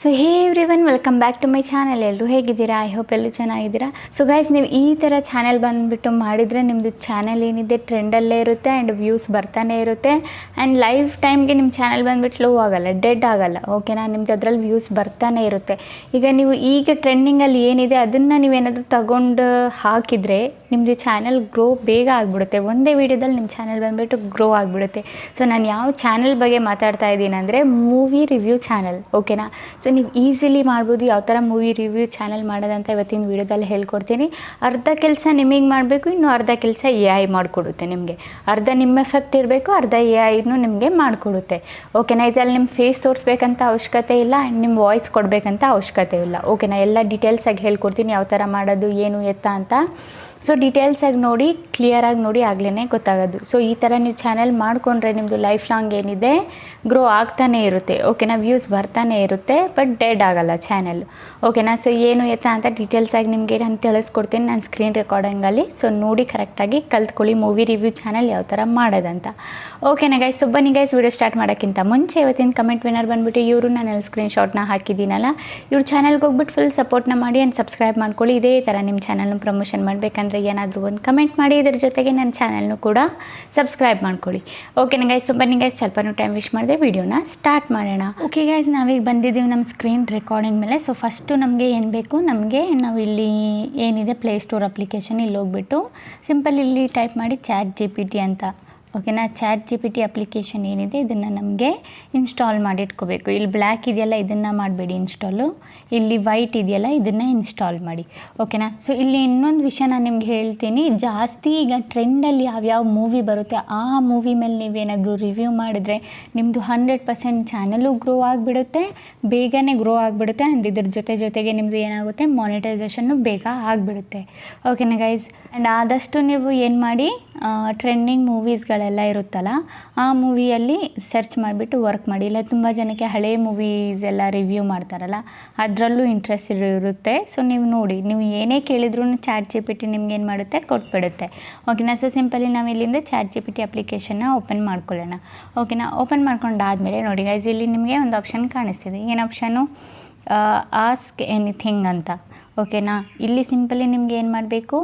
So hey everyone, welcome back to my channel. ಎಲ್ಲರೂ ಹೇಗಿದ್ದೀರಾ? I hope ಎಲ್ಲರೂ ಚೆನ್ನಾಗಿದ್ದೀರಾ. ಸೊ ಗೈಸ್, ನೀವು ಈ ಥರ ಚಾನಲ್ ಬಂದುಬಿಟ್ಟು ಮಾಡಿದರೆ ನಿಮ್ಮದು ಚಾನಲ್ ಏನಿದೆ ಟ್ರೆಂಡಲ್ಲೇ ಇರುತ್ತೆ ಆ್ಯಂಡ್ ವ್ಯೂಸ್ ಬರ್ತಾನೆ ಇರುತ್ತೆ. ಆ್ಯಂಡ್ ಲೈಫ್ ಟೈಮ್ಗೆ ನಿಮ್ಮ ಚಾನಲ್ ಬಂದುಬಿಟ್ಟು ಲೋ ಆಗೋಲ್ಲ, ಡೆಡ್ ಆಗೋಲ್ಲ. ಓಕೆನಾ? ನಿಮ್ದು ಅದರಲ್ಲಿ ವ್ಯೂಸ್ ಬರ್ತಾನೆ ಇರುತ್ತೆ. ಈಗ ಟ್ರೆಂಡಿಂಗಲ್ಲಿ ಏನಿದೆ ಅದನ್ನು ನೀವೇನಾದರೂ ತಗೊಂಡು ಹಾಕಿದರೆ ನಿಮ್ಮದು ಚಾನಲ್ ಗ್ರೋ ಬೇಗ ಆಗಿಬಿಡುತ್ತೆ. ಒಂದೇ ವೀಡಿಯೋದಲ್ಲಿ ನಿಮ್ಮ ಚಾನಲ್ ಬಂದುಬಿಟ್ಟು ಗ್ರೋ ಆಗಿಬಿಡುತ್ತೆ. ಸೊ ನಾನು ಯಾವ ಚಾನಲ್ ಬಗ್ಗೆ ಮಾತಾಡ್ತಾ ಇದ್ದೀನಿ ಅಂದರೆ ಮೂವಿ ರಿವ್ಯೂ ಚಾನಲ್. ಓಕೆನಾ? ಸೊ ನೀವು ಈಸಿಲಿ ಮಾಡ್ಬೋದು. ಯಾವ ಥರ ಮೂವಿ ರಿವ್ಯೂ ಚಾನಲ್ ಮಾಡೋದಂತ ಇವತ್ತಿನ ವೀಡಿಯೋದಲ್ಲಿ ಹೇಳ್ಕೊಡ್ತೀನಿ. ಅರ್ಧ ಕೆಲಸ ನಿಮಗೆ ಮಾಡಬೇಕು, ಇನ್ನು ಅರ್ಧ ಕೆಲಸ AI ಮಾಡಿಕೊಡುತ್ತೆ ನಿಮಗೆ. ಅರ್ಧ ನಿಮ್ಮ ಎಫೆಕ್ಟ್ ಇರಬೇಕು, ಅರ್ಧ AIನೂ ನಿಮಗೆ ಮಾಡಿಕೊಡುತ್ತೆ. ಓಕೆನಾ? ಇದರಲ್ಲಿ ನಿಮ್ಮ ಫೇಸ್ ತೋರಿಸ್ಬೇಕಂತ ಅವಶ್ಯಕತೆ ಇಲ್ಲ ಆ್ಯಂಡ್ ನಿಮ್ಮ ವಾಯ್ಸ್ ಕೊಡಬೇಕಂತ ಅವಶ್ಯಕತೆ ಇಲ್ಲ. ಓಕೆನಾ? ಎಲ್ಲ ಡೀಟೇಲ್ಸಾಗಿ ಹೇಳ್ಕೊಡ್ತೀನಿ, ಯಾವ ಥರ ಮಾಡೋದು ಏನು ಎತ್ತ ಅಂತ. ಸೊ ಡೀಟೇಲ್ಸಾಗಿ ನೋಡಿ, ಕ್ಲಿಯರಾಗಿ ನೋಡಿ, ಆಗಲೇ ಗೊತ್ತಾಗೋದು. ಸೊ ಈ ಥರ ನೀವು ಚಾನಲ್ ಮಾಡಿಕೊಂಡ್ರೆ ನಿಮ್ಮದು ಲೈಫ್ ಲಾಂಗ್ ಏನಿದೆ ಗ್ರೋ ಆಗ್ತಾನೆ ಇರುತ್ತೆ. ಓಕೆನಾ? ವ್ಯೂಸ್ ಬರ್ತಾನೆ ಇರುತ್ತೆ, ಬಟ್ ಡೆಡ್ ಆಗೋಲ್ಲ ಚಾನಲ್. ಓಕೆನಾ? ಸೊ ಏನು ಎತ್ತ ಅಂತ ಡೀಟೇಲ್ಸಾಗಿ ನಿಮಗೆ ನಾನು ತಿಳಿಸ್ಕೊಡ್ತೀನಿ ನಾನು ಸ್ಕ್ರೀನ್ ರೆಕಾರ್ಡಿಂಗಲ್ಲಿ. ಸೊ ನೋಡಿ ಕರೆಕ್ಟಾಗಿ ಕಲ್ತ್ಕೊಳ್ಳಿ ಮೂವಿ ರಿವ್ಯೂ ಚಾನಲ್ ಯಾವ ಥರ ಮಾಡೋದಂತ. ಓಕೆನಾ ಗೈಸ್? ಸೊ ಬನ್ನಿ ಗೈಸ್, ವೀಡಿಯೋ ಸ್ಟಾರ್ಟ್ ಮಾಡೋಕ್ಕಿಂತ ಮುಂಚೆ ಇವತ್ತಿನ ಕಮೆಂಟ್ ವಿನ್ನರ್ ಬಂದುಬಿಟ್ಟು ಇವರು, ನಾನು ಸ್ಕ್ರೀನ್ಶಾಟ್ನ ಹಾಕಿದ್ದೀನಲ್ಲ, ಇವ್ರ ಚಾನಲ್ಗೆ ಹೋಗ್ಬಿಟ್ಟು ಫುಲ್ ಸಪೋರ್ಟ್ನ ಮಾಡಿ ಆ್ಯಂಡ್ ಸಬ್ಸ್ಕ್ರೈಬ್ ಮಾಡ್ಕೊಳ್ಳಿ. ಇದೇ ಥರ ನಿಮ್ಮ ಚಾನಲ್ನ ಪ್ರಮೋಷನ್ ಮಾಡಬೇಕಂದ್ರೆ ಏನಾದರೂ ಒಂದು ಕಮೆಂಟ್ ಮಾಡಿ, ಇದ್ರ ಜೊತೆಗೆ ನನ್ನ ಚಾನಲ್ನು ಕೂಡ ಸಬ್ಸ್ಕ್ರೈಬ್ ಮಾಡ್ಕೊಳ್ಳಿ. ಓಕೆನಾ ಗೈಸ್? ಸೊ ಬನ್ನಿ ಗೈಸ್, ಸ್ವಲ್ಪನೂ ಟೈಮ್ ವೇಸ್ಟ್ ಮಾಡಿದೆ, ವಿಡಿಯೋನ ಸ್ಟಾರ್ಟ್ ಮಾಡೋಣ. ಓಕೆ ಗೈಸ್, ನಾವೀಗ ಬಂದಿದ್ದೀವಿ ನಮ್ಮ ಸ್ಕ್ರೀನ್ ರೆಕಾರ್ಡಿಂಗ್ ಮೇಲೆ. ಸೊ ಫಸ್ಟು ನಮಗೆ ಏನು ಬೇಕು, ನಾವು ಇಲ್ಲಿ ಏನಿದೆ ಪ್ಲೇಸ್ಟೋರ್ ಅಪ್ಲಿಕೇಶನ್, ಇಲ್ಲಿ ಹೋಗ್ಬಿಟ್ಟು ಸಿಂಪಲ್ ಇಲ್ಲಿ ಟೈಪ್ ಮಾಡಿ ChatGPT ಅಂತ. ಓಕೆನಾ? ChatGPT ಅಪ್ಲಿಕೇಶನ್ ಏನಿದೆ ಇದನ್ನು ನಮಗೆ ಇನ್ಸ್ಟಾಲ್ ಮಾಡಿ ಇಟ್ಕೋಬೇಕು. ಇಲ್ಲಿ ಬ್ಲ್ಯಾಕ್ ಇದೆಯಲ್ಲ ಇದನ್ನು ಮಾಡಬೇಡಿ ಇನ್ಸ್ಟಾಲು, ಇಲ್ಲಿ ವೈಟ್ ಇದೆಯಲ್ಲ ಇದನ್ನು ಇನ್ಸ್ಟಾಲ್ ಮಾಡಿ. ಓಕೆನಾ? ಸೊ ಇಲ್ಲಿ ಇನ್ನೊಂದು ವಿಷಯ ನಾನು ನಿಮ್ಗೆ ಹೇಳ್ತೀನಿ. ಜಾಸ್ತಿ ಈಗ ಟ್ರೆಂಡಲ್ಲಿ ಯಾವ್ಯಾವ ಮೂವಿ ಬರುತ್ತೆ ಆ ಮೂವಿ ಮೇಲೆ ನೀವೇನಾದರೂ ರಿವ್ಯೂ ಮಾಡಿದ್ರೆ ನಿಮ್ಮದು 100% ಚಾನಲು ಗ್ರೋ ಆಗಿಬಿಡುತ್ತೆ, ಬೇಗನೆ ಗ್ರೋ ಆಗಿಬಿಡುತ್ತೆ. ಆ್ಯಂಡ್ ಇದ್ರ ಜೊತೆಗೆ ನಿಮ್ಮದು ಏನಾಗುತ್ತೆ, ಮಾನಿಟೈಸೇಷನ್ನು ಬೇಗ ಆಗಿಬಿಡುತ್ತೆ. ಓಕೆನಾ ಗೈಸ್? ಆ್ಯಂಡ್ ಆದಷ್ಟು ನೀವು ಏನು ಮಾಡಿ, ಟ್ರೆಂಡಿಂಗ್ ಮೂವೀಸ್ಗಳೆಲ್ಲ ಇರುತ್ತಲ್ಲ ಆ ಮೂವಿಯಲ್ಲಿ ಸರ್ಚ್ ಮಾಡಿಬಿಟ್ಟು ವರ್ಕ್ ಮಾಡಿ. ಇಲ್ಲ ತುಂಬ ಜನಕ್ಕೆ ಹಳೆ ಮೂವೀಸ್ ಎಲ್ಲ ರಿವ್ಯೂ ಮಾಡ್ತಾರಲ್ಲ ಅದರಲ್ಲೂ ಇಂಟ್ರೆಸ್ಟ್ ಇರುತ್ತೆ. ಸೊ ನೀವು ನೋಡಿ, ನೀವು ಏನೇ ಕೇಳಿದ್ರೂ ChatGPT ನಿಮ್ಗೆ ಏನು ಮಾಡುತ್ತೆ, ಕೊಟ್ಬಿಡುತ್ತೆ. ಓಕೆನಾ? ಸೊ ಸಿಂಪಲಿ ನಾವು ಇಲ್ಲಿಂದ ChatGPT ಅಪ್ಲಿಕೇಶನ್ನ ಓಪನ್ ಮಾಡ್ಕೊಳ್ಳೋಣ. ಓಕೆನಾ? ಓಪನ್ ಮಾಡ್ಕೊಂಡಾದಮೇಲೆ ನೋಡಿ ಗೈಸ್, ಇಲ್ಲಿ ನಿಮಗೆ ಒಂದು ಆಪ್ಷನ್ ಕಾಣಿಸ್ತಿದೆ. ಏನು ಆಪ್ಷನು? ಆಸ್ಕ್ ಎನಿಥಿಂಗ್ ಅಂತ. ಓಕೆನಾ? ಇಲ್ಲಿ ಸಿಂಪಲಿ ನಿಮ್ಗೆ ಏನು ಮಾಡಬೇಕು,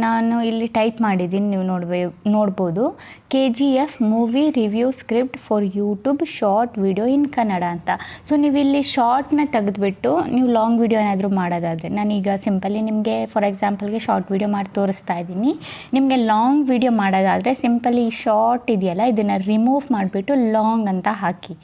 ನಾನು ಇಲ್ಲಿ ಟೈಪ್ ಮಾಡಿದ್ದೀನಿ, ನೀವು ನೋಡ್ಬೋದು KGF movie review script for YouTube short video in Kannada ಅಂತ. ಸೊ ನೀವು ಇಲ್ಲಿ ಶಾರ್ಟ್ನ ತೆಗೆದುಬಿಟ್ಟು ನೀವು ಲಾಂಗ್ ವಿಡಿಯೋ ಏನಾದರೂ ಮಾಡೋದಾದರೆ, ನಾನೀಗ ಸಿಂಪಲಿ ನಿಮಗೆ ಫಾರ್ ಎಕ್ಸಾಂಪಲ್ಗೆ ಶಾರ್ಟ್ ವಿಡಿಯೋ ಮಾಡಿ ತೋರಿಸ್ತಾ ಇದ್ದೀನಿ. ನಿಮಗೆ ಲಾಂಗ್ ವಿಡಿಯೋ ಮಾಡೋದಾದರೆ ಸಿಂಪಲಿ ಶಾರ್ಟ್ ಇದೆಯಲ್ಲ ಇದನ್ನು ರಿಮೂವ್ ಮಾಡಿಬಿಟ್ಟು ಲಾಂಗ್ ಅಂತ ಹಾಕಿ.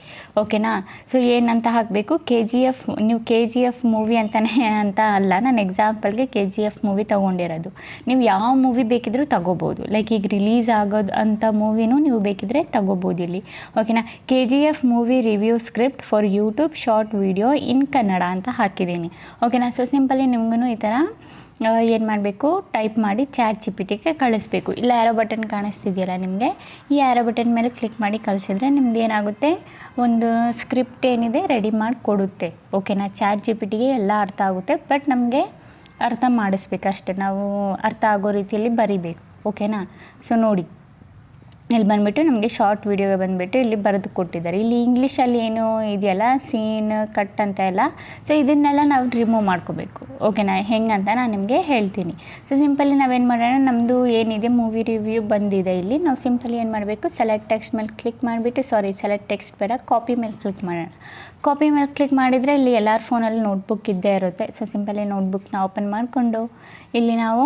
ಓಕೆನಾ? ಸೊ ಏನಂತ ಹಾಕಬೇಕು, KGF, ನೀವು KGF ಮೂವಿ ಅಂತಲೇ ಅಂತ ಅಲ್ಲ, ನಾನು ಎಕ್ಸಾಂಪಲ್ಗೆ KGF ಮೂವಿ ತೊಗೊಂಡಿರೋದು. ನೀವು ಯಾವ ಮೂವಿ ಬೇಕಿದ್ರೂ ತಗೋಬೋದು. ಲೈಕ್ ಈಗ ರಿಲೀಸ್ ಆಗೋದು ಅಂಥ ಮೂವಿನೂ ನೀವು ಬೇಕಿದ್ರೆ ತಗೋಬೋದು ಇಲ್ಲಿ. ಓಕೆನಾ? KGF movie review script for YouTube short video in Kannada ಅಂತ ಹಾಕಿದ್ದೀನಿ. ಓಕೆನಾ? ಸೊ ಸಿಂಪಲಿ ನಿಮಗೂ ಈ ಥರ ಏನು ಮಾಡಬೇಕು, ಟೈಪ್ ಮಾಡಿ ChatGPTಗೆ ಕಳಿಸ್ಬೇಕು. ಇಲ್ಲ ಆ್ಯರೋ ಬಟನ್ ಕಾಣಿಸ್ತಿದೆಯಲ್ಲ ನಿಮಗೆ, ಈ ಆ್ಯರೋ ಬಟನ್ ಮೇಲೆ ಕ್ಲಿಕ್ ಮಾಡಿ ಕಳಿಸಿದ್ರೆ ನಿಮ್ದು ಏನಾಗುತ್ತೆ, ಒಂದು ಸ್ಕ್ರಿಪ್ಟ್ ಏನಿದೆ ರೆಡಿ ಮಾಡಿ ಕೊಡುತ್ತೆ. ಓಕೆನಾ? ChatGPTಗೆ ಎಲ್ಲ ಅರ್ಥ ಆಗುತ್ತೆ, ಬಟ್ ನಮಗೆ ಅರ್ಥ ಮಾಡಿಸ್ಬೇಕಷ್ಟೆ, ನಾವು ಅರ್ಥ ಆಗೋ ರೀತಿಯಲ್ಲಿ ಬರಿಬೇಕು. ಓಕೆನಾ? ಸೊ ನೋಡಿ, ಇಲ್ಲಿ ಬಂದುಬಿಟ್ಟು ನಮಗೆ ಶಾರ್ಟ್ ವಿಡಿಯೋಗೆ ಬಂದುಬಿಟ್ಟು ಇಲ್ಲಿ ಬರೆದು ಕೊಟ್ಟಿದ್ದಾರೆ. ಇಲ್ಲಿ ಇಂಗ್ಲೀಷಲ್ಲಿ ಏನು ಇದೆಯಲ್ಲ ಸೀನ್ ಕಟ್ ಅಂತ ಎಲ್ಲ, ಸೊ ಇದನ್ನೆಲ್ಲ ನಾವು ರಿಮೂವ್ ಮಾಡ್ಕೋಬೇಕು. ಓಕೆನಾ? ಹೆಂಗಂತ ನಾನು ನಿಮಗೆ ಹೇಳ್ತೀನಿ. ಸೊ ಸಿಂಪಲಿ ನಾವೇನು ಮಾಡೋಣ, ನಮ್ಮದು ಏನಿದೆ ಮೂವಿ ರಿವ್ಯೂ ಬಂದಿದೆ ಇಲ್ಲಿ, ನಾವು ಸಿಂಪಲಿ ಏನು ಮಾಡಬೇಕು, ಸೆಲೆಕ್ಟ್ ಟೆಕ್ಸ್ಟ್ ಮೇಲೆ ಕ್ಲಿಕ್ ಮಾಡಿಬಿಟ್ಟು, ಸೆಲೆಕ್ಟ್ ಟೆಕ್ಸ್ಟ್ ಬೇಡ, ಕಾಪಿ ಮೇಲೆ ಕ್ಲಿಕ್ ಮಾಡೋಣ. ಕಾಪಿ ಮೇಲೆ ಕ್ಲಿಕ್ ಮಾಡಿದರೆ ಇಲ್ಲಿ ಎಲ್ಲರ ಫೋನಲ್ಲಿ ನೋಟ್ಬುಕ್ ಇದ್ದೇ ಇರುತ್ತೆ. ಸೊ ಸಿಂಪಲಿ ನೋಟ್ಬುಕ್ನ ಓಪನ್ ಮಾಡಿಕೊಂಡು ಇಲ್ಲಿ ನಾವು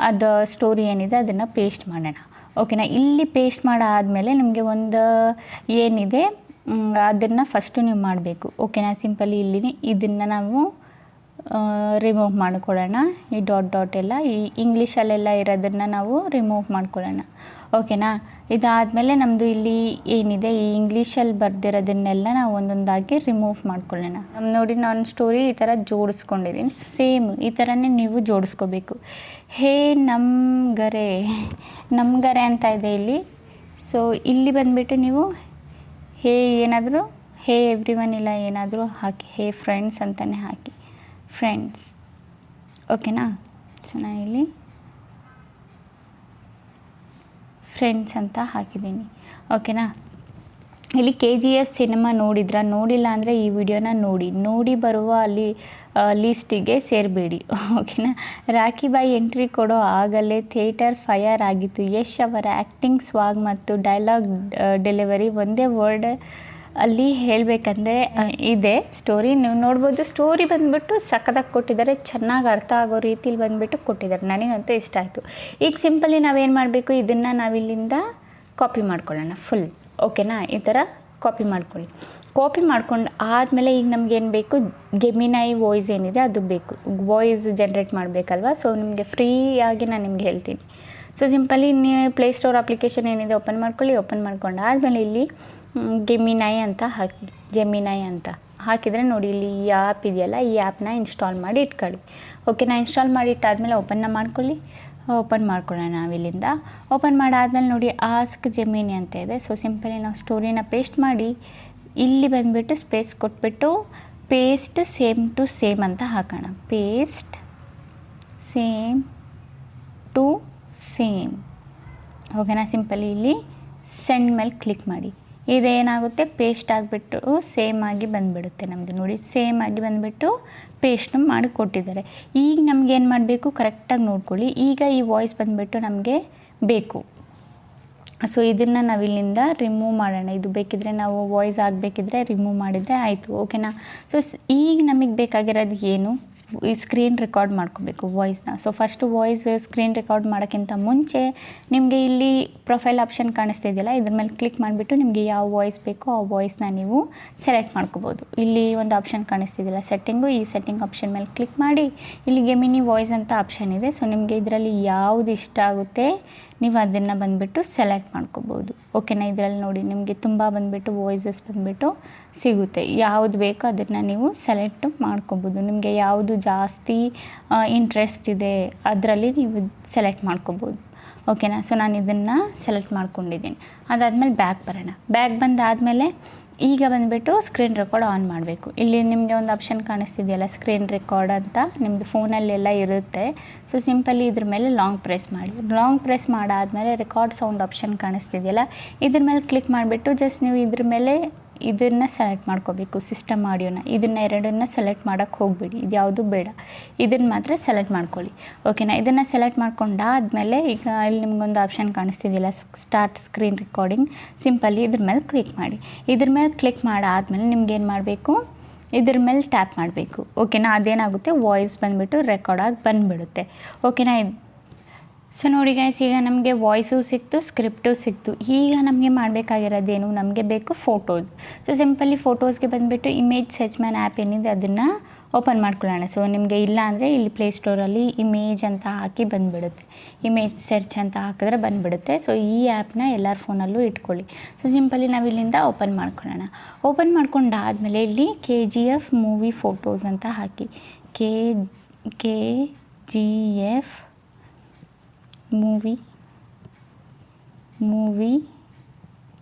ಅದು ಸ್ಟೋರಿ ಏನಿದೆ ಅದನ್ನು ಪೇಸ್ಟ್ ಮಾಡೋಣ. ಓಕೆನಾ? ಇಲ್ಲಿ ಪೇಸ್ಟ್ ಮಾಡಾದಮೇಲೆ ನಿಮಗೆ ಒಂದು ಏನಿದೆ ಅದನ್ನು ಫಸ್ಟು ನೀವು ಮಾಡಬೇಕು. ಓಕೆನಾ? ಸಿಂಪಲಿ ಇಲ್ಲಿ ಇದನ್ನು ನಾವು ರಿಮೂವ್ ಮಾಡ್ಕೊಳ್ಳೋಣ. ಈ ಡಾಟ್ ಎಲ್ಲ ಈ ಇಂಗ್ಲೀಷಲ್ಲೆಲ್ಲ ಇರೋದನ್ನು ನಾವು ರಿಮೂವ್ ಮಾಡ್ಕೊಳ್ಳೋಣ. ಓಕೆನಾ? ಇದಾದಮೇಲೆ ನಮ್ಮದು ಇಲ್ಲಿ ಏನಿದೆ ಈ ಇಂಗ್ಲೀಷಲ್ಲಿ ಬರೆದಿರೋದನ್ನೆಲ್ಲ ನಾವು ಒಂದೊಂದಾಗಿ ರಿಮೂವ್ ಮಾಡ್ಕೊಳ್ಳೋಣ. ನೋಡಿ, ನಾನು ಸ್ಟೋರಿ ಈ ಥರ ಜೋಡಿಸ್ಕೊಂಡಿದ್ದೀನಿ. ಸೇಮ್ ಈ ಥರನೇ ನೀವು ಜೋಡಿಸ್ಕೋಬೇಕು. ಹೇ ನಮ್ಗರೆ ಅಂತ ಇದೆ ಇಲ್ಲಿ. ಸೊ ಇಲ್ಲಿ ಬಂದುಬಿಟ್ಟು ನೀವು ಹೇ ಏನಾದರೂ ಹೇ ಎವ್ರಿವನ್ ಇಲ್ಲ ಏನಾದರೂ ಹಾಕಿ, ಹೇ ಫ್ರೆಂಡ್ಸ್ ಅಂತಲೇ ಹಾಕಿ, ಫ್ರೆಂಡ್ಸ್. ಓಕೆನಾ? ಸೊ ನಾನಿಲ್ಲಿ ಫ್ರೆಂಡ್ಸ್ ಅಂತ ಹಾಕಿದ್ದೀನಿ. ಓಕೆನಾ? ಇಲ್ಲಿ KGF ಸಿನಿಮಾ ನೋಡಿಲ್ಲ ಅಂದರೆ ಈ ವಿಡಿಯೋನ ನೋಡಿ ಬರುವ ಅಲ್ಲಿ ಲೀಸ್ಟಿಗೆ ಸೇರಬೇಡಿ, ಓಕೆನಾ. ರಾಖಿ ಬಾಯಿ ಎಂಟ್ರಿ ಕೊಡೋ ಆಗಲೇ ಥಿಯೇಟರ್ ಫೈರ್ ಆಗಿತ್ತು. ಯಶ್ ಅವರ ಆ್ಯಕ್ಟಿಂಗ್, ಸ್ವಾಗ್ ಮತ್ತು ಡೈಲಾಗ್ ಡೆಲಿವರಿ ಒಂದೇ ವರ್ಡ್ ಅಲ್ಲಿ ಹೇಳಬೇಕಂದ್ರೆ ಇದೆ ಸ್ಟೋರಿ. ನೀವು ನೋಡ್ಬೋದು, ಸ್ಟೋರಿ ಬಂದುಬಿಟ್ಟು ಸಖತ್ತಾಗಿ ಕೊಟ್ಟಿದ್ದಾರೆ, ಚೆನ್ನಾಗಿ ಅರ್ಥ ಆಗೋ ರೀತಿಲಿ ಬಂದುಬಿಟ್ಟು ಕೊಟ್ಟಿದ್ದಾರೆ. ನನಗಂತೂ ಇಷ್ಟ ಆಯಿತು. ಈಗ ಸಿಂಪಲಿ ನಾವೇನು ಮಾಡಬೇಕು, ಇದನ್ನು ನಾವಿಲ್ಲಿಂದ ಕಾಪಿ ಮಾಡ್ಕೊಳ್ಳೋಣ ಫುಲ್, ಓಕೆನಾ. ಈ ಥರ ಕಾಪಿ ಮಾಡ್ಕೊಂಡು ಆದಮೇಲೆ ಈಗ ನಮಗೇನು ಬೇಕು, ಗೆಮಿನೈ ವಾಯ್ಸ್ ಏನಿದೆ ಅದು ಬೇಕು, ವಾಯ್ಸ್ ಜನ್ರೇಟ್ ಮಾಡಬೇಕಲ್ವ. ಸೊ ನಿಮಗೆ ಫ್ರೀಯಾಗಿ ನಾನು ನಿಮ್ಗೆ ಹೇಳ್ತೀನಿ. ಸೊ ಸಿಂಪಲಿ ನೀವು ಪ್ಲೇಸ್ಟೋರ್ ಅಪ್ಲಿಕೇಶನ್ ಏನಿದೆ ಓಪನ್ ಮಾಡ್ಕೊಂಡು ಆದಮೇಲೆ ಇಲ್ಲಿ ಗೆಮಿನೈ ಅಂತ ಹಾಕಿ, ಜೆಮಿನೈ ಅಂತ ಹಾಕಿದರೆ ನೋಡಿ, ಇಲ್ಲಿ ಈ ಆ್ಯಪ್ ಇದೆಯಲ್ಲ, ಈ ಆ್ಯಪ್ನ ಇನ್ಸ್ಟಾಲ್ ಮಾಡಿ ಇಟ್ಕೊಳ್ಳಿ, ಓಕೆನಾ. ಇನ್ಸ್ಟಾಲ್ ಮಾಡಿ ಇಟ್ಟಾದಮೇಲೆ ಓಪನ್ ಮಾಡ್ಕೊಳ್ಳೋಣ ನಾವಿಲ್ಲಿಂದ. ಓಪನ್ ಮಾಡಾದ್ಮೇಲೆ ನೋಡಿ ಆಸ್ಕ್ ಜೆಮಿನಿ ಅಂತ ಇದೆ. ಸೊ ಸಿಂಪಲಿ ನಾವು ಸ್ಟೋರಿನ ಪೇಸ್ಟ್ ಮಾಡಿ ಇಲ್ಲಿ ಬಂದುಬಿಟ್ಟು ಸ್ಪೇಸ್ ಕೊಟ್ಬಿಟ್ಟು ಪೇಸ್ಟ್ ಸೇಮ್ ಟು ಸೇಮ್ ಅಂತ ಹಾಕೋಣ. ಪೇಸ್ಟ್ ಸೇಮ್ ಟು ಸೇಮ್, ಓಕೆನಾ. ಸಿಂಪಲಿ ಇಲ್ಲಿ ಸೆಂಡ್ ಮೇಲೆ ಕ್ಲಿಕ್ ಮಾಡಿ. ಇದೇನಾಗುತ್ತೆ, ಪೇಸ್ಟ್ ಆಗಿಬಿಟ್ಟು ಸೇಮ್ ಆಗಿ ಬಂದುಬಿಡುತ್ತೆ ನಮ್ಮದು. ನೋಡಿ ಸೇಮ್ ಆಗಿ ಬಂದುಬಿಟ್ಟು ಪೇಸ್ಟ್ ಮಾಡಿ ಕೊಟ್ಟಿದ್ದಾರೆ. ಈಗ ನಮಗೇನು ಮಾಡಬೇಕು, ಕರೆಕ್ಟಾಗಿ ನೋಡ್ಕೊಳ್ಳಿ. ಈಗ ಈ ವಾಯ್ಸ್ ಬಂದುಬಿಟ್ಟು ನಮಗೆ ಬೇಕು. ಸೊ ಇದನ್ನು ನಾವಿಲ್ಲಿಂದ ರಿಮೂವ್ ಮಾಡೋಣ. ಇದು ಬೇಕಿದ್ದರೆ ನಾವು ವಾಯ್ಸ್ ಆಗಬೇಕಿದ್ರೆ ರಿಮೂವ್ ಮಾಡಿದರೆ ಆಯಿತು, ಓಕೆನಾ. ಸೊ ಈಗ ನಮಗೆ ಬೇಕಾಗಿರೋದು ಏನು, ಈ ಸ್ಕ್ರೀನ್ ರೆಕಾರ್ಡ್ ಮಾಡ್ಕೋಬೇಕು ವಾಯ್ಸ್ನ. So first voice screen record ಮಾಡೋಕ್ಕಿಂತ ಮುಂಚೆ ನಿಮಗೆ ಇಲ್ಲಿ ಪ್ರೊಫೈಲ್ ಆಪ್ಷನ್ ಕಾಣಿಸ್ತಿದೆಯಲ್ಲ, ಇದ್ರ ಮೇಲೆ ಕ್ಲಿಕ್ ಮಾಡಿಬಿಟ್ಟು ನಿಮಗೆ ಯಾವ ವಾಯ್ಸ್ ಬೇಕೋ ಆ ವಾಯ್ಸ್ನ ನೀವು ಸೆಲೆಕ್ಟ್ ಮಾಡ್ಕೋಬೋದು. ಇಲ್ಲಿ ಒಂದು ಆಪ್ಷನ್ ಕಾಣಿಸ್ತಿದೆಯಲ್ಲ ಸೆಟ್ಟಿಂಗು, ಈ ಸೆಟ್ಟಿಂಗ್ ಆಪ್ಷನ್ ಮೇಲೆ ಕ್ಲಿಕ್ ಮಾಡಿ ಇಲ್ಲಿ ಗೆಮಿನಿ ವಾಯ್ಸ್ ಅಂತ ಆಪ್ಷನ್ ಇದೆ. ಸೊ ನಿಮಗೆ ಇದರಲ್ಲಿ ಯಾವುದು ಇಷ್ಟ ಆಗುತ್ತೆ ನೀವು ಅದನ್ನು ಬಂದುಬಿಟ್ಟು ಸೆಲೆಕ್ಟ್ ಮಾಡ್ಕೋಬೋದು, ಓಕೆನಾ. ಇದರಲ್ಲಿ ನೋಡಿ ನಿಮಗೆ ತುಂಬ ಬಂದುಬಿಟ್ಟು ವಾಯ್ಸಸ್ ಬಂದುಬಿಟ್ಟು ಸಿಗುತ್ತೆ. ಯಾವುದು ಬೇಕೋ ಅದನ್ನು ನೀವು ಸೆಲೆಕ್ಟ್ ಮಾಡ್ಕೋಬೋದು. ನಿಮಗೆ ಯಾವುದು ಜಾಸ್ತಿ ಇಂಟ್ರೆಸ್ಟ್ ಇದೆ ಅದರಲ್ಲಿ ನೀವು ಸೆಲೆಕ್ಟ್ ಮಾಡ್ಕೋಬೋದು, ಓಕೆನಾ. ಸೊ ನಾನು ಇದನ್ನು ಸೆಲೆಕ್ಟ್ ಮಾಡ್ಕೊಂಡಿದ್ದೀನಿ. ಅದಾದಮೇಲೆ ಬ್ಯಾಕ್ ಬರೋಣ. ಬ್ಯಾಕ್ ಬಂದಾದಮೇಲೆ ಈಗ ಬಂದುಬಿಟ್ಟು ಸ್ಕ್ರೀನ್ ರೆಕಾರ್ಡ್ ಆನ್ ಮಾಡಬೇಕು. ಇಲ್ಲಿ ನಿಮಗೆ ಒಂದು ಆಪ್ಷನ್ ಕಾಣಿಸ್ತಿದೆಯಲ್ಲ ಸ್ಕ್ರೀನ್ ರೆಕಾರ್ಡ್ ಅಂತ, ನಿಮ್ಮದು ಫೋನಲ್ಲೆಲ್ಲ ಇರುತ್ತೆ. ಸೊ ಸಿಂಪಲಿ ಇದ್ರ ಮೇಲೆ ಲಾಂಗ್ ಪ್ರೆಸ್ ಮಾಡಾದಮೇಲೆ ರೆಕಾರ್ಡ್ ಸೌಂಡ್ ಆಪ್ಷನ್ ಕಾಣಿಸ್ತಿದೆಯಲ್ಲ, ಇದ್ರ ಮೇಲೆ ಕ್ಲಿಕ್ ಮಾಡಿಬಿಟ್ಟು ಜಸ್ಟ್ ನೀವು ಇದ್ರ ಮೇಲೆ ಇದನ್ನು ಸೆಲೆಕ್ಟ್ ಮಾಡ್ಕೋಬೇಕು, ಸಿಸ್ಟಮ್ ಆಡಿಯೋನ. ಎರಡನ್ನ ಸೆಲೆಕ್ಟ್ ಮಾಡೋಕ್ಕೆ ಹೋಗಬೇಡಿ, ಇದು ಯಾವುದು ಬೇಡ, ಇದನ್ನು ಮಾತ್ರ ಸೆಲೆಕ್ಟ್ ಮಾಡ್ಕೊಳ್ಳಿ, ಓಕೆನಾ. ಇದನ್ನು ಸೆಲೆಕ್ಟ್ ಮಾಡ್ಕೊಂಡಾದಮೇಲೆ ಈಗ ಇಲ್ಲಿ ನಿಮಗೊಂದು ಆಪ್ಷನ್ ಕಾಣಿಸ್ತಿದೆಯಲ್ಲ ಸ್ಟಾರ್ಟ್ ಸ್ಕ್ರೀನ್ ರೆಕಾರ್ಡಿಂಗ್, ಸಿಂಪಲಿ ಇದ್ರ ಮೇಲೆ ಕ್ಲಿಕ್ ಮಾಡಿ. ಇದ್ರ ಮೇಲೆ ಕ್ಲಿಕ್ ಮಾಡಾದಮೇಲೆ ನಿಮ್ಗೇನು ಮಾಡಬೇಕು, ಇದ್ರ ಮೇಲೆ ಟ್ಯಾಪ್ ಮಾಡಬೇಕು, ಓಕೆನಾ. ಅದೇನಾಗುತ್ತೆ, ವಾಯ್ಸ್ ಬಂದುಬಿಟ್ಟು ರೆಕಾರ್ಡ್ ಆಗಿ ಬಂದುಬಿಡುತ್ತೆ, ಓಕೆನಾ. ಸೊ ನೋಡಿ ಗೈಸ್, ಈಗ ನಮಗೆ ವಾಯ್ಸು ಸಿಕ್ತು, ಸ್ಕ್ರಿಪ್ಟು ಸಿಕ್ತು. ಈಗ ನಮಗೆ ಮಾಡಬೇಕಾಗಿರೋದೇನು, ನಮಗೆ ಬೇಕು ಫೋಟೋಸ್. ಸೊ ಸಿಂಪಲಿ ಫೋಟೋಸ್ಗೆ ಬಂದುಬಿಟ್ಟು ಇಮೇಜ್ ಸರ್ಚ್ ಮ್ಯಾನ್ ಆ್ಯಪ್ ಏನಿದೆ ಅದನ್ನು ಓಪನ್ ಮಾಡ್ಕೊಳ್ಳೋಣ. ಸೊ ನಿಮಗೆ ಇಲ್ಲ ಅಂದರೆ ಇಲ್ಲಿ ಪ್ಲೇಸ್ಟೋರಲ್ಲಿ ಇಮೇಜ್ ಅಂತ ಹಾಕಿ ಬಂದುಬಿಡುತ್ತೆ, ಇಮೇಜ್ ಸರ್ಚ್ ಅಂತ ಹಾಕಿದ್ರೆ ಬಂದುಬಿಡುತ್ತೆ. ಸೊ ಈ ಆ್ಯಪ್ನ ಎಲ್ಲರ ಫೋನಲ್ಲೂ ಇಟ್ಕೊಳ್ಳಿ. ಸೊ ಸಿಂಪಲಿ ನಾವು ಇಲ್ಲಿಂದ ಓಪನ್ ಮಾಡ್ಕೊಳ್ಳೋಣ. ಓಪನ್ ಮಾಡ್ಕೊಂಡಾದಮೇಲೆ ಇಲ್ಲಿ KGF ಮೂವಿ ಫೋಟೋಸ್ ಅಂತ ಹಾಕಿ, KGF ಮೂವಿ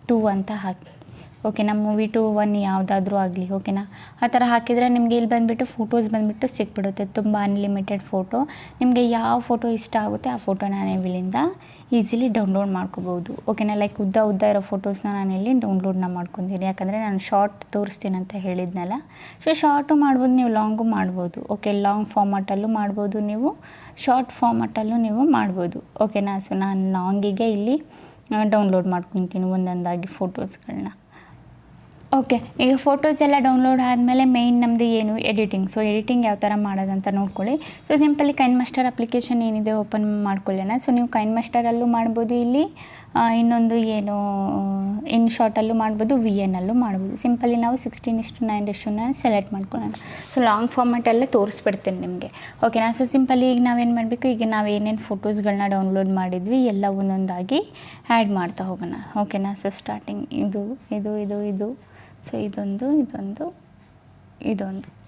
2 ಅಂತ ಹಾಕಿ, ಓಕೆನಾ. ಮೂವಿ 2, 1 ಯಾವುದಾದ್ರೂ ಆಗಲಿ, ಓಕೆನಾ. ಆ ಥರ ಹಾಕಿದರೆ ನಿಮಗೆ ಇಲ್ಲಿ ಬಂದುಬಿಟ್ಟು ಫೋಟೋಸ್ ಬಂದುಬಿಟ್ಟು ಸಿಕ್ಬಿಡುತ್ತೆ, ತುಂಬ ಅನ್ಲಿಮಿಟೆಡ್ ಫೋಟೋ. ನಿಮಗೆ ಯಾವ ಫೋಟೋ ಇಷ್ಟ ಆಗುತ್ತೆ ಆ ಫೋಟೋನ ನೀವು ಇಲ್ಲಿಂದ ಈಸಿಲಿ ಡೌನ್ಲೋಡ್ ಮಾಡ್ಕೋಬೋದು, ಓಕೆನಾ. ಲೈಕ್ ಉದ್ದ ಇರೋ ಫೋಟೋಸ್ನ ನಾನಿಲ್ಲಿ ಡೌನ್ಲೋಡ್ನ ಮಾಡ್ಕೊತೀನಿ, ಯಾಕಂದರೆ ನಾನು ಶಾರ್ಟ್ ತೋರಿಸ್ತೀನಿ ಅಂತ ಹೇಳಿದ್ನಲ್ಲ. ಸೊ ಶಾರ್ಟು ಮಾಡ್ಬೋದು, ನೀವು ಲಾಂಗು ಮಾಡ್ಬೋದು, ಓಕೆ. ಲಾಂಗ್ ಫಾರ್ಮಾಟಲ್ಲೂ ಮಾಡ್ಬೋದು, ನೀವು ಶಾರ್ಟ್ ಫಾರ್ಮಾಟಲ್ಲೂ ನೀವು ಮಾಡ್ಬೋದು, ಓಕೆನಾ. ಸೊ ನಾನು ಲಾಂಗಿಗೆ ಇಲ್ಲಿ ಡೌನ್ಲೋಡ್ ಮಾಡ್ಕೊತೀನಿ ಒಂದೊಂದಾಗಿ ಫೋಟೋಸ್ಗಳನ್ನ, ಓಕೆ. ಈಗ ಫೋಟೋಸ್ ಎಲ್ಲ ಡೌನ್ಲೋಡ್ ಆದಮೇಲೆ ಮೇಯ್ನ್ ನಮ್ಮದು ಏನು, ಎಡಿಟಿಂಗ್. ಸೊ ಎಡಿಟಿಂಗ್ ಯಾವ ಥರ ಮಾಡೋದಂತ ನೋಡ್ಕೊಳ್ಳಿ. ಸೊ ಸಿಂಪಲಿ ಕೈನ್ಮಾಸ್ಟರ್ ಅಪ್ಲಿಕೇಶನ್ ಏನಿದೆ ಓಪನ್ ಮಾಡ್ಕೊಳ್ಳೋಣ. ಸೊ ನೀವು ಕೈನ್ಮಾಸ್ಟರಲ್ಲೂ ಮಾಡ್ಬೋದು, ಇಲ್ಲಿ ಇನ್ನೊಂದು ಏನು ಇನ್ಶಾರ್ಟಲ್ಲೂ ಮಾಡ್ಬೋದು, VNಲ್ಲೂ ಮಾಡ್ಬೋದು. ಸಿಂಪಲಿ ನಾವು 16:9 ಸೆಲೆಕ್ಟ್ ಮಾಡ್ಕೊಳ್ಳೋಣ. ಸೊ ಲಾಂಗ್ ಫಾರ್ಮೆಟಲ್ಲೇ ತೋರಿಸ್ಬಿಡ್ತೀನಿ ನಿಮಗೆ, ಓಕೆನಾ. ಸೊ ಸಿಂಪಲಿ ಈಗ ನಾವೇನು ಮಾಡಬೇಕು, ಈಗ ನಾವು ಏನೇನು ಫೋಟೋಸ್ಗಳನ್ನ ಡೌನ್ಲೋಡ್ ಮಾಡಿದ್ವಿ ಎಲ್ಲ ಒಂದೊಂದಾಗಿ ಆ್ಯಡ್ ಮಾಡ್ತಾ ಹೋಗೋಣ, ಓಕೆನಾ. ಸೊ ಸ್ಟಾರ್ಟಿಂಗ್ ಇದು ಸೊ ಇದೊಂದು,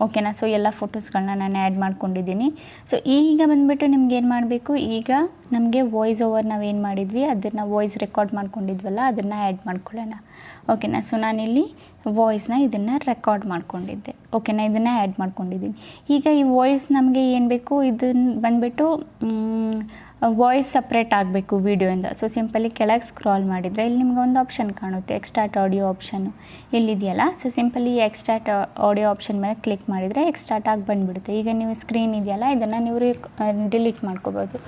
ಓಕೆನಾ. ಸೊ ಎಲ್ಲ ಫೋಟೋಸ್ಗಳನ್ನ ನಾನು ಆ್ಯಡ್ ಮಾಡ್ಕೊಂಡಿದ್ದೀನಿ. ಸೊ ಈಗ ಬಂದುಬಿಟ್ಟು ನಿಮ್ಗೆ ಏನು ಮಾಡಬೇಕು, ಈಗ ನಮಗೆ ವಾಯ್ಸ್ ಓವರ್ ನಾವೇನು ಮಾಡಿದ್ವಿ ಅದನ್ನು ವಾಯ್ಸ್ ರೆಕಾರ್ಡ್ ಮಾಡ್ಕೊಂಡಿದ್ವಲ್ಲ ಅದನ್ನು ಆ್ಯಡ್ ಮಾಡ್ಕೊಳ್ಳೋಣ, ಓಕೆನಾ. ಸೊ ನಾನಿಲ್ಲಿ ವಾಯ್ಸ್ನ ಇದನ್ನು ರೆಕಾರ್ಡ್ ಮಾಡ್ಕೊಂಡಿದ್ದೆ, ಓಕೆನಾ. ಇದನ್ನು ಆ್ಯಡ್ ಮಾಡ್ಕೊಂಡಿದ್ದೀನಿ. ಈಗ ಈ ವಾಯ್ಸ್ ನಮಗೆ ಏನು ಬೇಕು, ಇದನ್ನು ಬಂದುಬಿಟ್ಟು ವಾಯ್ಸ್ ಸಪ್ರೇಟ್ ಆಗಬೇಕು ವೀಡಿಯೋಯಿಂದ. ಸೊ ಸಿಂಪಲಿ ಕೆಳಗೆ ಸ್ಕ್ರಾಲ್ ಮಾಡಿದರೆ ಇಲ್ಲಿ ನಿಮ್ಗೆ ಒಂದು ಆಪ್ಷನ್ ಕಾಣುತ್ತೆ, ಎಕ್ಸ್ಟ್ರಾಕ್ಟ್ ಆಡಿಯೋ ಆಪ್ಷನ್ನು ಇಲ್ಲಿದೆಯಲ್ಲ. So simply extract audio option ಮೇಲೆ ಕ್ಲಿಕ್ ಮಾಡಿದರೆ ಎಕ್ಸ್ಟ್ರಾಕ್ಟ್ ಆಗಿ ಬಂದುಬಿಡುತ್ತೆ. ಈಗ ನೀವು ಸ್ಕ್ರೀನ್ ಇದೆಯಲ್ಲ ಇದನ್ನು ನೀವು ಡಿಲೀಟ್ ಮಾಡ್ಕೋಬೋದು.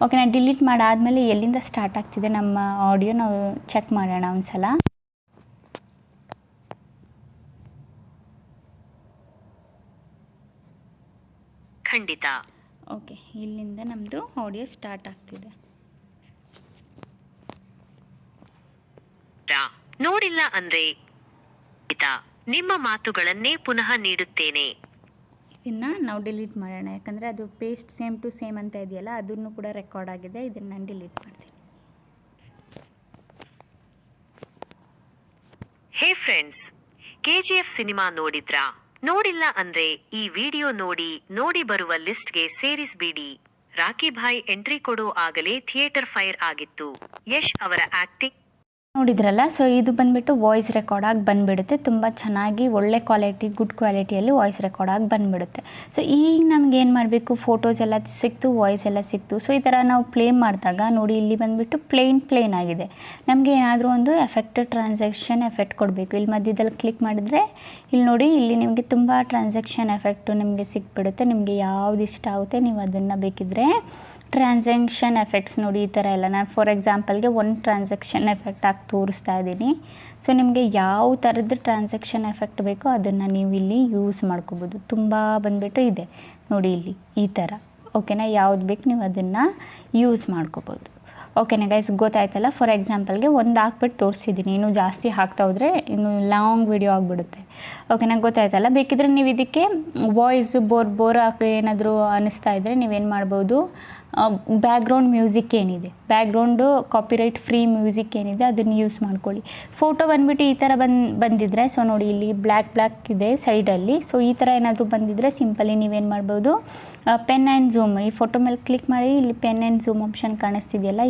ಓಕೆನಾ, ಡಿಲೀಟ್ ಮಾಡಾದಮೇಲೆ ಎಲ್ಲಿಂದ ಸ್ಟಾರ್ಟ್ ಆಗ್ತಿದೆ ನಮ್ಮ ಆಡಿಯೋ ನಾವು ಚೆಕ್ ಮಾಡೋಣ ಒಂದು ಸಲ. ಖಂಡಿತ. ಓಕೆ, ಇಲ್ಲಿಂದ ನಮ್ಮದು ಆಡಿಯೋ ಸ್ಟಾರ್ಟ್ ಆಗ್ತಿದೆ. ನೋಡಿಲ್ಲ ಅಂದ್ರೆ ನಿಮ್ಮ ಮಾತುಗಳನ್ನೇ ಪುನಃ ನೀಡುತ್ತೇನೆ. ಇದನ್ನು ನಾವು ಡಿಲೀಟ್ ಮಾಡೋಣ, ಯಾಕಂದರೆ ಅದು ಪೇಸ್ಟ್ ಸೇಮ್ ಟು ಸೇಮ್ ಅಂತ ಇದೆಯಲ್ಲ ಅದನ್ನು ಕೂಡ ರೆಕಾರ್ಡ್ ಆಗಿದೆ. ಇದನ್ನು ನಾನು ಡಿಲೀಟ್ ಮಾಡ್ತೀನಿ. ಹೇ ಫ್ರೆಂಡ್ಸ್, KGF ಸಿನಿಮಾ ನೋಡಿದ್ರಾ? ನೋಡಿಲ್ಲ ಅಂದ್ರೆ ಈ ವಿಡಿಯೋ ನೋಡಿ ಬರುವ ಲಿಸ್ಟ್ಗೆ ಸೇರಿಸ್ಬಿಡಿ. ರಾಕಿ ಭಾಯ್ ಎಂಟ್ರಿ ಕೊಡೋ ಆಗಲೇ ಥಿಯೇಟರ್ ಫೈರ್ ಆಗಿತ್ತು. ಯಶ್ ಅವರ ಆಕ್ಟಿಂಗ್ ನೋಡಿದ್ರಲ್ಲ. ಸೊ ಇದು ಬಂದುಬಿಟ್ಟು ವಾಯ್ಸ್ ರೆಕಾರ್ಡ್ ಆಗಿ ಬಂದುಬಿಡುತ್ತೆ. ತುಂಬ ಚೆನ್ನಾಗಿ ಒಳ್ಳೆ ಕ್ವಾಲಿಟಿ, ಗುಡ್ ಕ್ವಾಲಿಟಿಯಲ್ಲಿ ವಾಯ್ಸ್ ರೆಕಾರ್ಡ್ ಆಗಿ ಬಂದುಬಿಡುತ್ತೆ. ಸೊ ಈಗ ನಮ್ಗೆ ಏನು ಮಾಡಬೇಕು, ಫೋಟೋಸ್ ಎಲ್ಲ ಸಿಕ್ತು, ವಾಯ್ಸ್ ಎಲ್ಲ ಸಿಕ್ತು. ಸೊ ಈ ಥರ ನಾವು ಪ್ಲೇ ಮಾಡಿದಾಗ ನೋಡಿ ಇಲ್ಲಿ ಬಂದುಬಿಟ್ಟು ಪ್ಲೇನ್ ಆಗಿದೆ. ನಮಗೆ ಏನಾದರೂ ಒಂದು ಟ್ರಾನ್ಸಾಕ್ಷನ್ ಎಫೆಕ್ಟ್ ಕೊಡಬೇಕು. ಇಲ್ಲಿ ಮಧ್ಯದಲ್ಲಿ ಕ್ಲಿಕ್ ಮಾಡಿದರೆ ಇಲ್ಲಿ ನೋಡಿ, ಇಲ್ಲಿ ನಿಮಗೆ ತುಂಬ ಟ್ರಾನ್ಸಾಕ್ಷನ್ ಎಫೆಕ್ಟು ನಿಮಗೆ ಸಿಕ್ಬಿಡುತ್ತೆ. ನಿಮಗೆ ಯಾವ್ದು ಇಷ್ಟ ಆಗುತ್ತೆ ನೀವು ಅದನ್ನು ಬೇಕಿದ್ದರೆ ಟ್ರಾನ್ಸಾಕ್ಷನ್ ಎಫೆಕ್ಟ್ಸ್ ನೋಡಿ ಈ ಥರ ಎಲ್ಲ. ನಾನು ಫಾರ್ ಎಕ್ಸಾಂಪಲ್ಗೆ ಒಂದು ಟ್ರಾನ್ಸಾಕ್ಷನ್ ಎಫೆಕ್ಟ್ ಆಗಿ ತೋರಿಸ್ತಾ ಇದ್ದೀನಿ. ಸೊ ನಿಮಗೆ ಯಾವ ಥರದ್ದು ಟ್ರಾನ್ಸಾಕ್ಷನ್ ಎಫೆಕ್ಟ್ ಬೇಕೋ ಅದನ್ನು ನೀವು ಇಲ್ಲಿ ಯೂಸ್ ಮಾಡ್ಕೋಬೋದು. ತುಂಬ ಬಂದುಬಿಟ್ಟು ಇದೆ ನೋಡಿ ಇಲ್ಲಿ ಈ ಥರ. ಓಕೆನಾ, ಯಾವ್ದು ಬೇಕು ನೀವು ಅದನ್ನು ಯೂಸ್ ಮಾಡ್ಕೋಬೋದು. ಓಕೆನಾ ಗೈಸ್, ಗೊತ್ತಾಯ್ತಲ್ಲ. ಫಾರ್ ಎಕ್ಸಾಂಪಲ್ಗೆ ಒಂದು ಹಾಕ್ಬಿಟ್ಟು ತೋರಿಸಿದ್ದೀನಿ. ಇನ್ನೂ ಜಾಸ್ತಿ ಹಾಕ್ತಾ ಹೋದರೆ ಇನ್ನೂ ಲಾಂಗ್ ವಿಡಿಯೋ ಆಗಿಬಿಡುತ್ತೆ. ಓಕೆನಾ, ಗೊತ್ತಾಯ್ತಲ್ಲ. ಬೇಕಿದ್ರೆ ನೀವು ಇದಕ್ಕೆ ವಾಯ್ಸು ಬೋರ್ ಹಾಕಿ ಏನಾದರೂ ಅನ್ನಿಸ್ತಾ ಇದ್ದರೆ ನೀವೇನು ಮಾಡ್ಬೋದು, ಬ್ಯಾಕ್ಗ್ರೌಂಡ್ ಮ್ಯೂಸಿಕ್ ಏನಿದೆ, ಬ್ಯಾಕ್ಗ್ರೌಂಡು ಕಾಪಿರೈಟ್ ಫ್ರೀ ಮ್ಯೂಸಿಕ್ ಏನಿದೆ ಅದನ್ನು ಯೂಸ್ ಮಾಡ್ಕೊಳ್ಳಿ. ಫೋಟೋ ಬಂದುಬಿಟ್ಟು ಈ ಥರ ಬಂದಿದ್ದರೆ, ಸೊ ನೋಡಿ ಇಲ್ಲಿ ಬ್ಲ್ಯಾಕ್ ಇದೆ ಸೈಡಲ್ಲಿ. ಸೊ ಈ ಥರ ಏನಾದರೂ ಬಂದಿದ್ದರೆ ಸಿಂಪಲಿ ನೀವೇನು ಮಾಡ್ಬೋದು, ಪೆನ್ ಆ್ಯಂಡ್ ಝೂಮ್, ಈ ಫೋಟೋ ಮೇಲೆ ಕ್ಲಿಕ್ ಮಾಡಿ ಇಲ್ಲಿ ಪೆನ್ ಆ್ಯಂಡ್ ಝೂಮ್ ಆಪ್ಷನ್ ಕಾಣಿಸ್ತಿದೆಯಲ್ಲ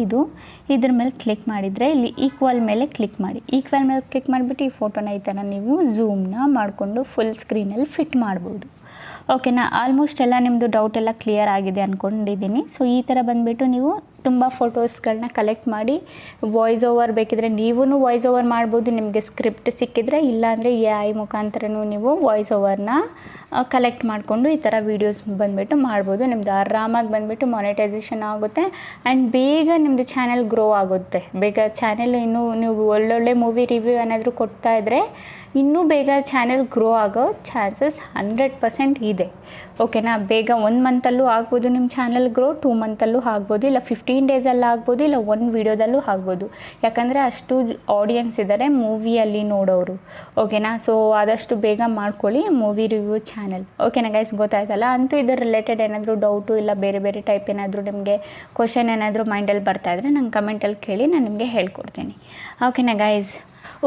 ಇದ್ರ ಮೇಲೆ ಕ್ಲಿಕ್ ಮಾಡಿದರೆ ಇಲ್ಲಿ ಈಕ್ವಲ್ ಮೇಲೆ ಕ್ಲಿಕ್ ಮಾಡಿ. ಈಕ್ವಲ್ ಮೇಲೆ ಕ್ಲಿಕ್ ಮಾಡಿಬಿಟ್ಟು ಈ ಫೋಟೋನ ಈ ಥರ ನೀವು ಝೂಮ್ನ ಮಾಡಿಕೊಂಡು ಫುಲ್ ಸ್ಕ್ರೀನಲ್ಲಿ ಫಿಟ್ ಮಾಡ್ಬೋದು. ಓಕೆನಾ, ಆಲ್ಮೋಸ್ಟ್ ಎಲ್ಲ ನಿಮ್ಮದು ಡೌಟ್ ಎಲ್ಲ ಕ್ಲಿಯರ್ ಆಗಿದೆ ಅಂದ್ಕೊಂಡಿದ್ದೀನಿ. ಸೊ ಈ ಥರ ಬಂದುಬಿಟ್ಟು ನೀವು ತುಂಬ ಫೋಟೋಸ್ಗಳನ್ನ ಕಲೆಕ್ಟ್ ಮಾಡಿ ವಾಯ್ಸ್ ಓವರ್ ಬೇಕಿದ್ರೆ ನೀವೂ ವಾಯ್ಸ್ ಓವರ್ ಮಾಡ್ಬೋದು. ನಿಮಗೆ ಸ್ಕ್ರಿಪ್ಟ್ ಸಿಕ್ಕಿದ್ರೆ, ಇಲ್ಲಾಂದರೆ AI ಮುಖಾಂತರನೂ ನೀವು ವಾಯ್ಸ್ ಓವರ್ನ ಕಲೆಕ್ಟ್ ಮಾಡಿಕೊಂಡು ಈ ಥರ ವೀಡಿಯೋಸ್ ಬಂದುಬಿಟ್ಟು ಮಾಡ್ಬೋದು. ನಿಮ್ಮದು ಆರಾಮಾಗಿ ಬಂದುಬಿಟ್ಟು ಮಾನಿಟೈಸೇಷನ್ ಆಗುತ್ತೆ ಆ್ಯಂಡ್ ಬೇಗ ನಿಮ್ಮದು ಚಾನೆಲ್ ಗ್ರೋ ಆಗುತ್ತೆ. ಬೇಗ ಚಾನೆಲ್ ಇನ್ನೂ ನೀವು ಒಳ್ಳೊಳ್ಳೆ ಮೂವಿ ರಿವ್ಯೂ ಏನಾದರೂ ಕೊಡ್ತಾ ಇದ್ದರೆ ಇನ್ನೂ ಬೇಗ ಚಾನೆಲ್ ಗ್ರೋ ಆಗೋ ಚಾನ್ಸಸ್ 100% ಇದೆ. ಓಕೆನಾ, ಬೇಗ 1 ಮಂತಲ್ಲೂ ಆಗ್ಬೋದು ನಿಮ್ಮ ಚಾನೆಲ್ ಗ್ರೋ, 2 ಮಂತಲ್ಲೂ ಆಗ್ಬೋದು, ಇಲ್ಲ 15 ಡೇಸಲ್ಲಿ ಆಗ್ಬೋದು, ಇಲ್ಲ 1 ವೀಡಿಯೋದಲ್ಲೂ ಆಗ್ಬೋದು. ಯಾಕಂದರೆ ಅಷ್ಟು ಆಡಿಯನ್ಸ್ ಇದ್ದಾರೆ ಮೂವಿಯಲ್ಲಿ ನೋಡೋರು. ಓಕೆನಾ, ಸೊ ಆದಷ್ಟು ಬೇಗ ಮಾಡ್ಕೊಳ್ಳಿ ಮೂವಿ ರಿವ್ಯೂ ಚಾನೆಲ್. ಓಕೆನಾ ಗೈಸ್, ಗೊತ್ತಾಯ್ತಲ್ಲ. ಅಂತೂ ಇದರ ರಿಲೇಟೆಡ್ ಏನಾದರೂ ಡೌಟು ಇಲ್ಲ ಬೇರೆ ಟೈಪ್ ಏನಾದರೂ ನಿಮಗೆ ಕ್ವಶನ್ ಏನಾದರೂ ಮೈಂಡಲ್ಲಿ ಬರ್ತಾಯಿದ್ರೆ ನಂಗೆ ಕಮೆಂಟಲ್ಲಿ ಕೇಳಿ ನಾನು ನಿಮಗೆ ಹೇಳ್ಕೊಡ್ತೀನಿ. ಓಕೆನಾ ಗೈಸ್.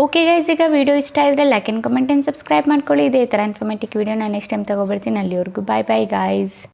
ಓಕೆ ಗೈಸ್, ಈಗ ವಿಡಿಯೋ ಇಷ್ಟ ಆಗಿದ್ರೆ like and comment and subscribe ಮಾಡ್ಕೊಳ್ಳಿ. ಇದೇ ಥರ ಇನ್ಫಾರ್ಮೇಟಿವ್ ವಿಡಿಯೋ ನಾನು ನೆಕ್ಸ್ಟ್ ಟೈಮ್ ತೊಗೊಬರ್ತೀನಿ. ಅಲ್ಲಿವರೆಗೂ ಬಾಯ್ ಗೈಸ್.